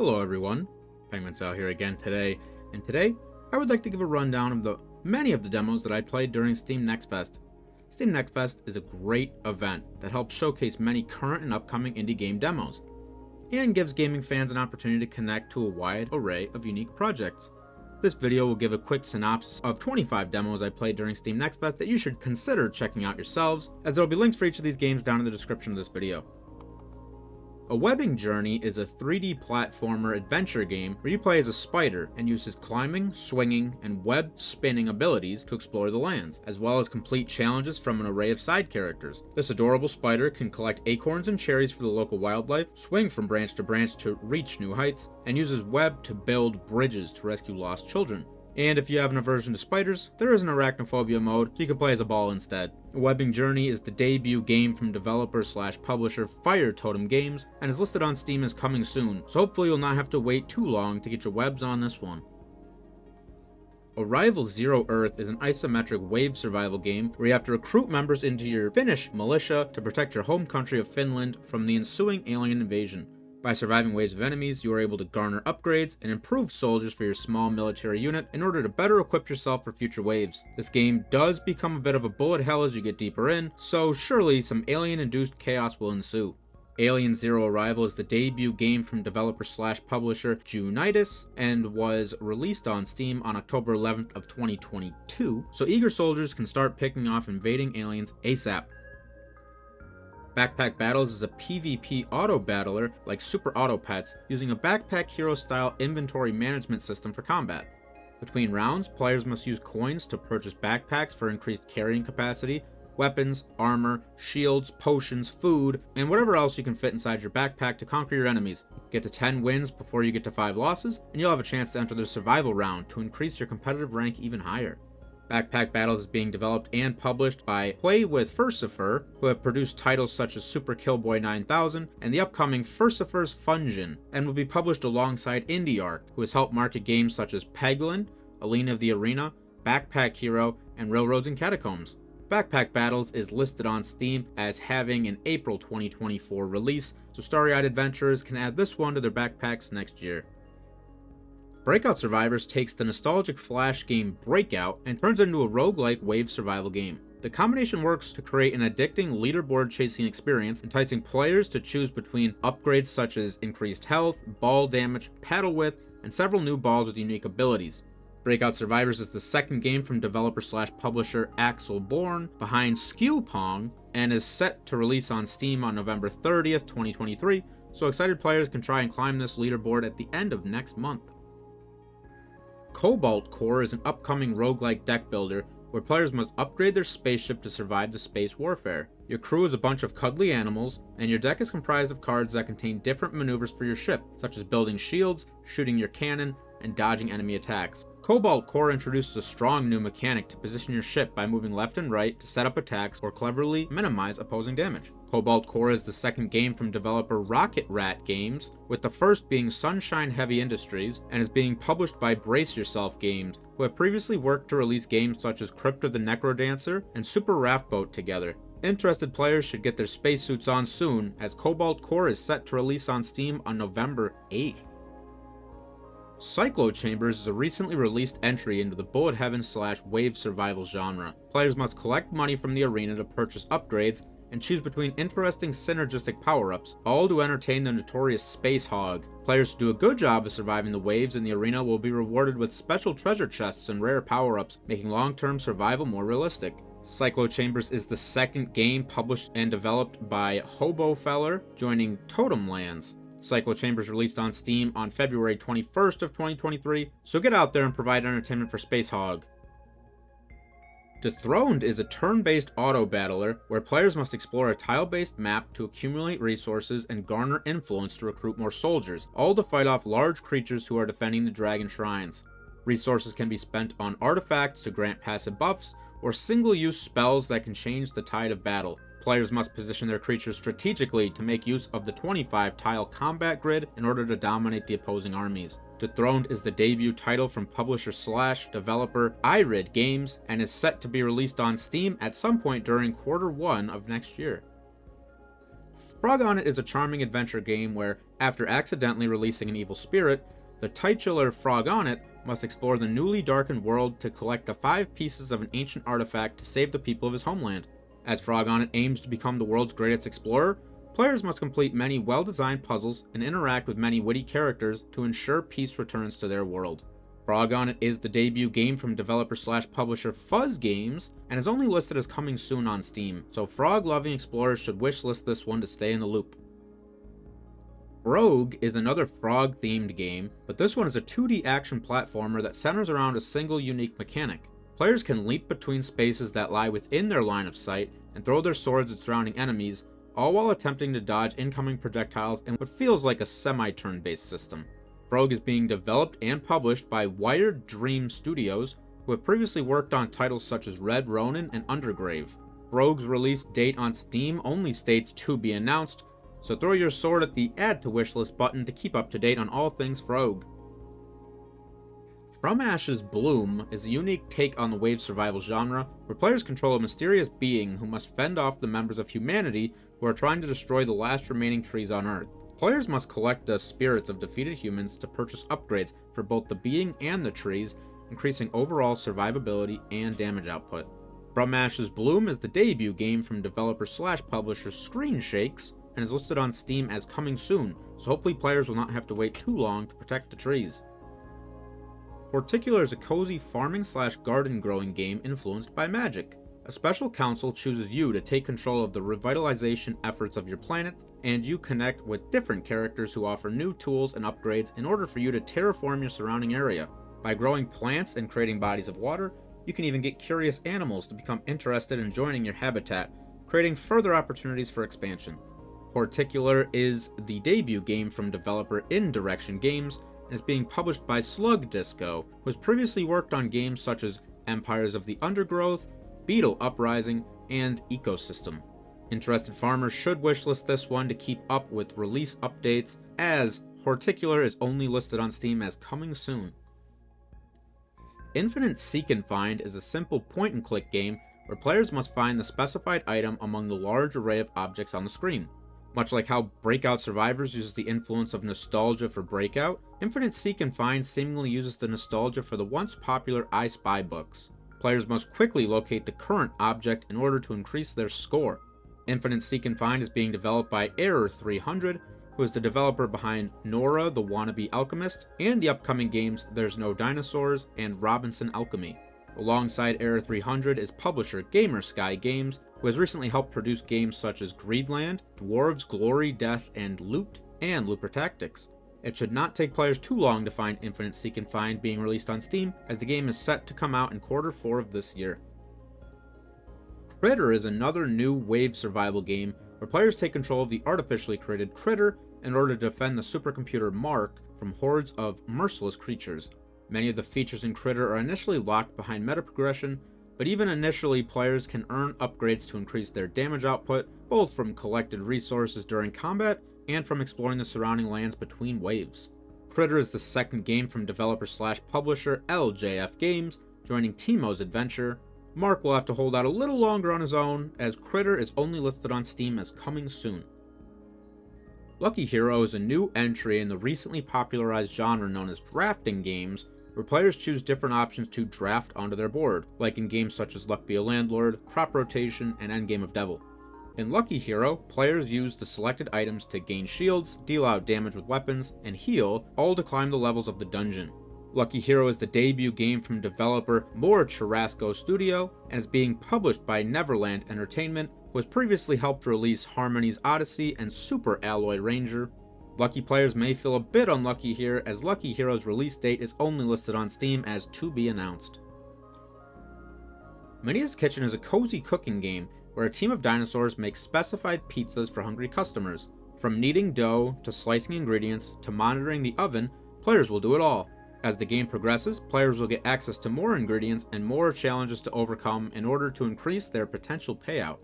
Hello everyone, Penguins out here again today, and today I would like to give a rundown of the many of the demos that I played during Steam Next Fest. Steam Next Fest is a great event that helps showcase many current and upcoming indie game demos, and gives gaming fans an opportunity to connect to a wide array of unique projects. This video will give a quick synopsis of 25 demos I played during Steam Next Fest that you should consider checking out yourselves, as there will be links for each of these games down in the description of this video. A Webbing Journey is a 3D platformer adventure game where you play as a spider and uses climbing, swinging, and web spinning abilities to explore the lands, as well as complete challenges from an array of side characters. This adorable spider can collect acorns and cherries for the local wildlife, swing from branch to branch to reach new heights, and uses web to build bridges to rescue lost children. And if you have an aversion to spiders, there is an arachnophobia mode, so you can play as a ball instead. A Webbing Journey is the debut game from developer/publisher Fire Totem Games, and is listed on Steam as coming soon, so hopefully you'll not have to wait too long to get your webs on this one. Arrival Zero Earth is an isometric wave survival game where you have to recruit members into your Finnish militia to protect your home country of Finland from the ensuing alien invasion. By surviving waves of enemies, you are able to garner upgrades and improve soldiers for your small military unit in order to better equip yourself for future waves. This game does become a bit of a bullet hell as you get deeper in, so surely some alien-induced chaos will ensue. Alien Zero Arrival is the debut game from developer/publisher Unitas and was released on Steam on October 11th of 2022, so eager soldiers can start picking off invading aliens ASAP. Backpack Battles is a PvP auto-battler like Super Auto Pets, using a Backpack Hero-style inventory management system for combat. Between rounds, players must use coins to purchase backpacks for increased carrying capacity, weapons, armor, shields, potions, food, and whatever else you can fit inside your backpack to conquer your enemies. Get to 10 wins before you get to 5 losses, and you'll have a chance to enter the survival round to increase your competitive rank even higher. Backpack Battles is being developed and published by Play with Furcifer, who have produced titles such as Super Killboy 9000 and the upcoming Furcifer's Fungin, and will be published alongside IndieArc, who has helped market games such as Peglin, Alina of the Arena, Backpack Hero, and Railroads and Catacombs. Backpack Battles is listed on Steam as having an April 2024 release, so starry-eyed adventurers can add this one to their backpacks next year. Breakout Survivors takes the nostalgic Flash game Breakout and turns it into a roguelike wave survival game. The combination works to create an addicting leaderboard chasing experience, enticing players to choose between upgrades such as increased health, ball damage, paddle width, and several new balls with unique abilities. Breakout Survivors is the second game from developer/publisher Axel Born behind Skew Pong, and is set to release on Steam on November 30th, 2023, so excited players can try and climb this leaderboard at the end of next month. Cobalt Core is an upcoming roguelike deck builder where players must upgrade their spaceship to survive the space warfare. Your crew is a bunch of cuddly animals, and your deck is comprised of cards that contain different maneuvers for your ship, such as building shields, shooting your cannon, and dodging enemy attacks. Cobalt Core introduces a strong new mechanic to position your ship by moving left and right to set up attacks or cleverly minimize opposing damage. Cobalt Core is the second game from developer Rocket Rat Games, with the first being Sunshine Heavy Industries, and is being published by Brace Yourself Games, who have previously worked to release games such as Kritter the Necrodancer and Super Raft Boat together. Interested players should get their spacesuits on soon, as Cobalt Core is set to release on Steam on November 8th. Cyclo Chambers is a recently released entry into the bullet heaven/wave survival genre. Players must collect money from the arena to purchase upgrades and choose between interesting synergistic power-ups, all to entertain the notorious Space Hog. Players who do a good job of surviving the waves in the arena will be rewarded with special treasure chests and rare power-ups, making long-term survival more realistic. Cyclo Chambers is the second game published and developed by Hobofeller, joining Totem Lands. Cyclo Chambers released on Steam on February 21st of 2023, so get out there and provide entertainment for Space Hog. Dethroned is a turn-based auto-battler where players must explore a tile-based map to accumulate resources and garner influence to recruit more soldiers, all to fight off large creatures who are defending the dragon shrines. Resources can be spent on artifacts to grant passive buffs, or single-use spells that can change the tide of battle. Players must position their creatures strategically to make use of the 25-tile combat grid in order to dominate the opposing armies. Dethroned is the debut title from publisher/developer iRid Games and is set to be released on Steam at some point during Q1 of next year. Froggonit is a charming adventure game where, after accidentally releasing an evil spirit, the titular Froggonit must explore the newly darkened world to collect the 5 pieces of an ancient artifact to save the people of his homeland. As Froggonit aims to become the world's greatest explorer, players must complete many well-designed puzzles and interact with many witty characters to ensure peace returns to their world. Froggonit is the debut game from developer/publisher Fuzz Games, and is only listed as coming soon on Steam, so frog-loving explorers should wishlist this one to stay in the loop. FROGUE is another frog-themed game, but this one is a 2D action platformer that centers around a single unique mechanic. Players can leap between spaces that lie within their line of sight and throw their swords at surrounding enemies, all while attempting to dodge incoming projectiles in what feels like a semi-turn-based system. FROGUE is being developed and published by Wired Dream Studios, who have previously worked on titles such as Red Ronin and Undergrave. FROGUE's release date on Steam only states to be announced, so throw your sword at the Add to Wishlist button to keep up to date on all things FROGUE. From Ashes Bloom is a unique take on the wave survival genre, where players control a mysterious being who must fend off the members of humanity who are trying to destroy the last remaining trees on Earth. Players must collect the spirits of defeated humans to purchase upgrades for both the being and the trees, increasing overall survivability and damage output. From Ashes Bloom is the debut game from developer/publisher Screen Shakes, and is listed on Steam as coming soon, so hopefully players will not have to wait too long to protect the trees. Horticular is a cozy farming/garden growing game influenced by magic. A special council chooses you to take control of the revitalization efforts of your planet, and you connect with different characters who offer new tools and upgrades in order for you to terraform your surrounding area. By growing plants and creating bodies of water, you can even get curious animals to become interested in joining your habitat, creating further opportunities for expansion. Horticular is the debut game from developer Indirection Games, and is being published by Slug Disco, who has previously worked on games such as Empires of the Undergrowth, Beetle Uprising, and Ecosystem. Interested farmers should wishlist this one to keep up with release updates, as Horticular is only listed on Steam as coming soon. Infinite Seek and Find is a simple point-and-click game where players must find the specified item among the large array of objects on the screen. Much like how Breakout Survivors uses the influence of nostalgia for Breakout, Infinite Seek and Find seemingly uses the nostalgia for the once popular I Spy books. Players must quickly locate the current object in order to increase their score. Infinite Seek and Find is being developed by Error 300, who is the developer behind Nora the Wannabe Alchemist, and the upcoming games There's No Dinosaurs and Robinson Alchemy. Alongside Error 300 is publisher Gamer Sky Games, who has recently helped produce games such as Greedland, Dwarves Glory, Death, and Loot, and Looper Tactics. It should not take players too long to find Infinite Seek and Find being released on Steam, as the game is set to come out in Q4 of this year. Kritter is another new wave survival game where players take control of the artificially created Kritter in order to defend the supercomputer Mark from hordes of merciless creatures. Many of the features in Kritter are initially locked behind meta progression, but even initially players can earn upgrades to increase their damage output, both from collected resources during combat and from exploring the surrounding lands between waves. Kritter is the second game from developer/publisher LJF Games, joining Teemo's adventure. Mark will have to hold out a little longer on his own, as Kritter is only listed on Steam as coming soon. Lucky Hero is a new entry in the recently popularized genre known as drafting games, where players choose different options to draft onto their board, like in games such as Luck Be a Landlord, Crop Rotation, and Endgame of Devil. In Lucky Hero, players use the selected items to gain shields, deal out damage with weapons, and heal, all to climb the levels of the dungeon. Lucky Hero is the debut game from developer More Churrasco Studio, and is being published by Neverland Entertainment, who has previously helped release Harmony's Odyssey and Super Alloy Ranger. Lucky players may feel a bit unlucky here, as Lucky Hero's release date is only listed on Steam as to be announced. Manitas Kitchen is a cozy cooking game where a team of dinosaurs makes specified pizzas for hungry customers. From kneading dough, to slicing ingredients, to monitoring the oven, players will do it all. As the game progresses, players will get access to more ingredients and more challenges to overcome in order to increase their potential payout.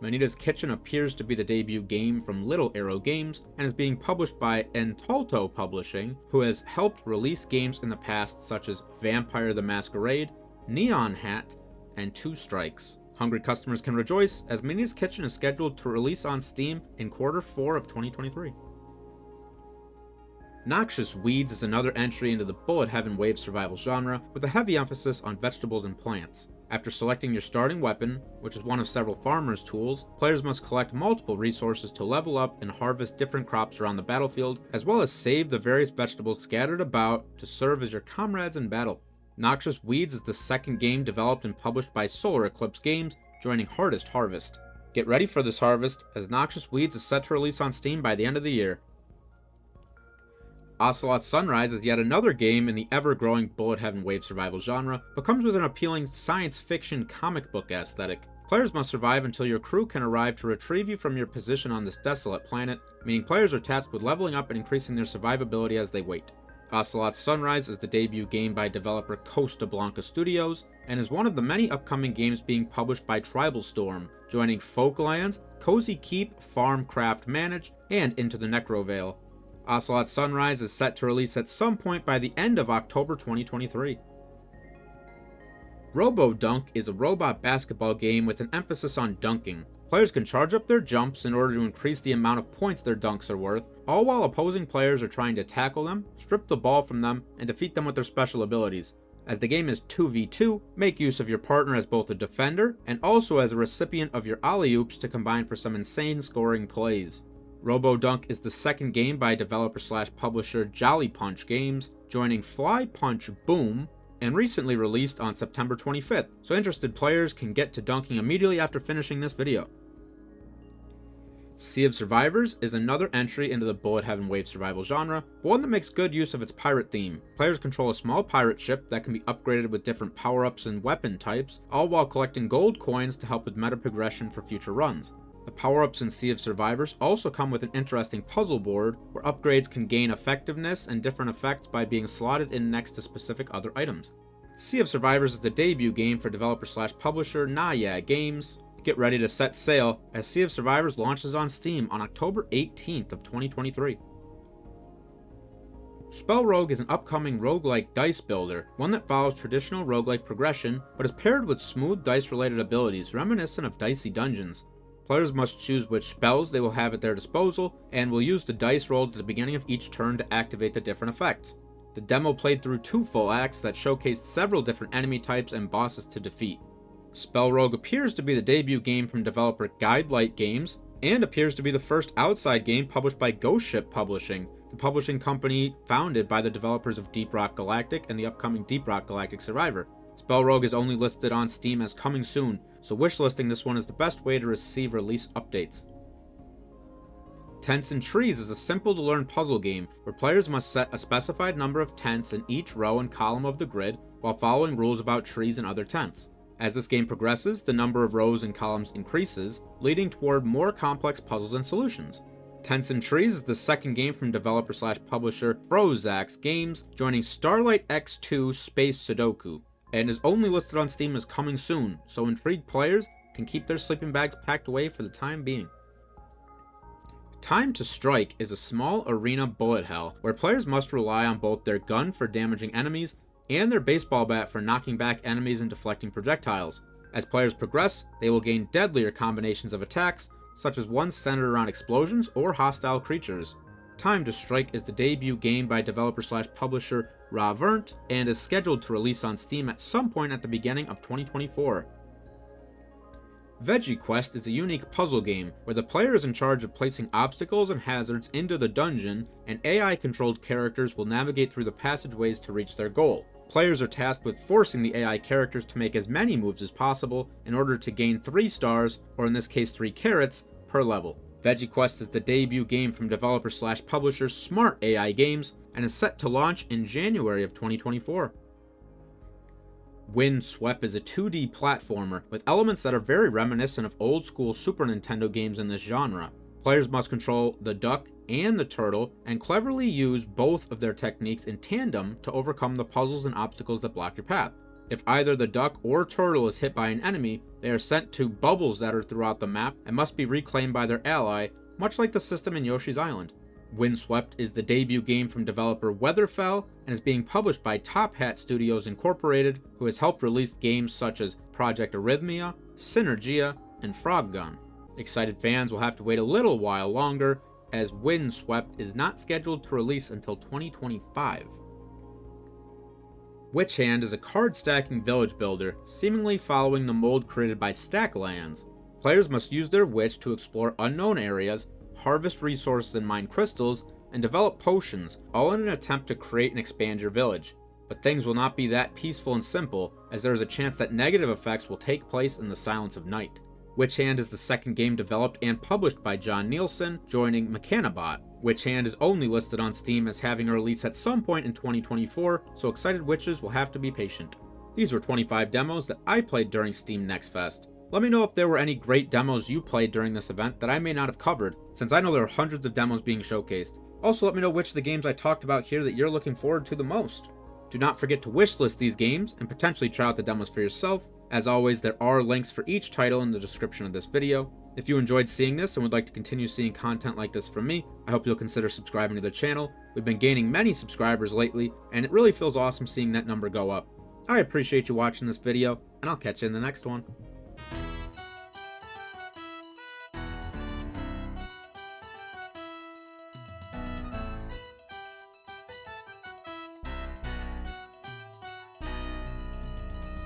Manitas Kitchen appears to be the debut game from Little Arrow Games, and is being published by Untitled Publishing, who has helped release games in the past such as Vampire the Masquerade, Neon Hat, and Two Strikes. Hungry customers can rejoice, as Manitas Kitchen is scheduled to release on Steam in Q4 of 2023. Noxious Weeds is another entry into the bullet heaven wave survival genre, with a heavy emphasis on vegetables and plants. After selecting your starting weapon, which is one of several farmers' tools, players must collect multiple resources to level up and harvest different crops around the battlefield, as well as save the various vegetables scattered about to serve as your comrades in battle. Noxious Weeds is the second game developed and published by Solar Eclipse Games, joining Hardest Harvest. Get ready for this harvest, as Noxious Weeds is set to release on Steam by the end of the year. Ocelot Sunrise is yet another game in the ever-growing bullet heaven wave survival genre, but comes with an appealing science fiction comic book aesthetic. Players must survive until your crew can arrive to retrieve you from your position on this desolate planet, meaning players are tasked with leveling up and increasing their survivability as they wait. Ocelot Sunrise is the debut game by developer Costa Blanca Studios, and is one of the many upcoming games being published by Tribal Storm, joining Folklands, Cozy Keep, Farm Craft Manage, and Into the Necrovale. Ocelot Sunrise is set to release at some point by the end of October 2023. RoboDunk is a robot basketball game with an emphasis on dunking. Players can charge up their jumps in order to increase the amount of points their dunks are worth, all while opposing players are trying to tackle them, strip the ball from them, and defeat them with their special abilities. As the game is 2v2, make use of your partner as both a defender and also as a recipient of your alley-oops to combine for some insane scoring plays. RoboDunk is the second game by developer/publisher Jolly Punch Games, joining Fly Punch Boom, and recently released on September 25th, so interested players can get to dunking immediately after finishing this video. Sea of Survivors is another entry into the bullet heaven wave survival genre, but one that makes good use of its pirate theme. Players control a small pirate ship that can be upgraded with different power-ups and weapon types, all while collecting gold coins to help with meta progression for future runs. The power-ups in Sea of Survivors also come with an interesting puzzle board, where upgrades can gain effectiveness and different effects by being slotted in next to specific other items. Sea of Survivors is the debut game for developer/publisher Naya Games. Get ready to set sail, as Sea of Survivors launches on Steam on October 18th of 2023. SpellRogue is an upcoming roguelike dice builder, one that follows traditional roguelike progression, but is paired with smooth dice-related abilities reminiscent of Dicey Dungeons. Players must choose which spells they will have at their disposal, and will use the dice rolled at the beginning of each turn to activate the different effects. The demo played through 2 full acts that showcased several different enemy types and bosses to defeat. SpellRogue appears to be the debut game from developer Guidelight Games, and appears to be the first outside game published by Ghost Ship Publishing, the publishing company founded by the developers of Deep Rock Galactic and the upcoming Deep Rock Galactic Survivor. SpellRogue is only listed on Steam as coming soon, so wishlisting this one is the best way to receive release updates. Tents and Trees is a simple to learn puzzle game where players must set a specified number of tents in each row and column of the grid while following rules about trees and other tents. As this game progresses, the number of rows and columns increases, leading toward more complex puzzles and solutions. Tents and Trees is the second game from developer/publisher FROGUE Games, joining Starlight X2 Space Sudoku, and is only listed on Steam as coming soon, so intrigued players can keep their sleeping bags packed away for the time being. Time to Strike is a small arena bullet hell where players must rely on both their gun for damaging enemies and their baseball bat for knocking back enemies and deflecting projectiles. As players progress, they will gain deadlier combinations of attacks, such as ones centered around explosions or hostile creatures. Time to Strike is the debut game by developer/publisher Ravert, and is scheduled to release on Steam at some point at the beginning of 2024. Veggie Quest is a unique puzzle game where the player is in charge of placing obstacles and hazards into the dungeon, and AI-controlled characters will navigate through the passageways to reach their goal. Players are tasked with forcing the AI characters to make as many moves as possible in order to gain 3 stars, or in this case 3 carrots, per level. Veggie Quest is the debut game from developer/publisher Smart AI Games, and is set to launch in January of 2024. Windswept is a 2D platformer with elements that are very reminiscent of old-school Super Nintendo games in this genre. Players must control the duck and the turtle, and cleverly use both of their techniques in tandem to overcome the puzzles and obstacles that block your path. If either the duck or turtle is hit by an enemy, they are sent to bubbles that are throughout the map and must be reclaimed by their ally, much like the system in Yoshi's Island. Windswept is the debut game from developer Weatherfell, and is being published by Top Hat Studios Incorporated, who has helped release games such as Project Arrhythmia, Synergia, and FROGUE. Excited fans will have to wait a little while longer, as Windswept is not scheduled to release until 2025. WitchHand is a card-stacking village builder, seemingly following the mold created by Stacklands. Players must use their witch to explore unknown areas, harvest resources and mine crystals, and develop potions, all in an attempt to create and expand your village. But things will not be that peaceful and simple, as there is a chance that negative effects will take place in the silence of night. WitchHand is the second game developed and published by John Nielsen, joining Mechanabot. WitchHand is only listed on Steam as having a release at some point in 2024, so excited witches will have to be patient. These were 25 demos that I played during Steam Next Fest. Let me know if there were any great demos you played during this event that I may not have covered, since I know there are hundreds of demos being showcased. Also, let me know which of the games I talked about here that you're looking forward to the most. Do not forget to wishlist these games and potentially try out the demos for yourself. As always, there are links for each title in the description of this video. If you enjoyed seeing this and would like to continue seeing content like this from me, I hope you'll consider subscribing to the channel. We've been gaining many subscribers lately, and it really feels awesome seeing that number go up. I appreciate you watching this video, and I'll catch you in the next one.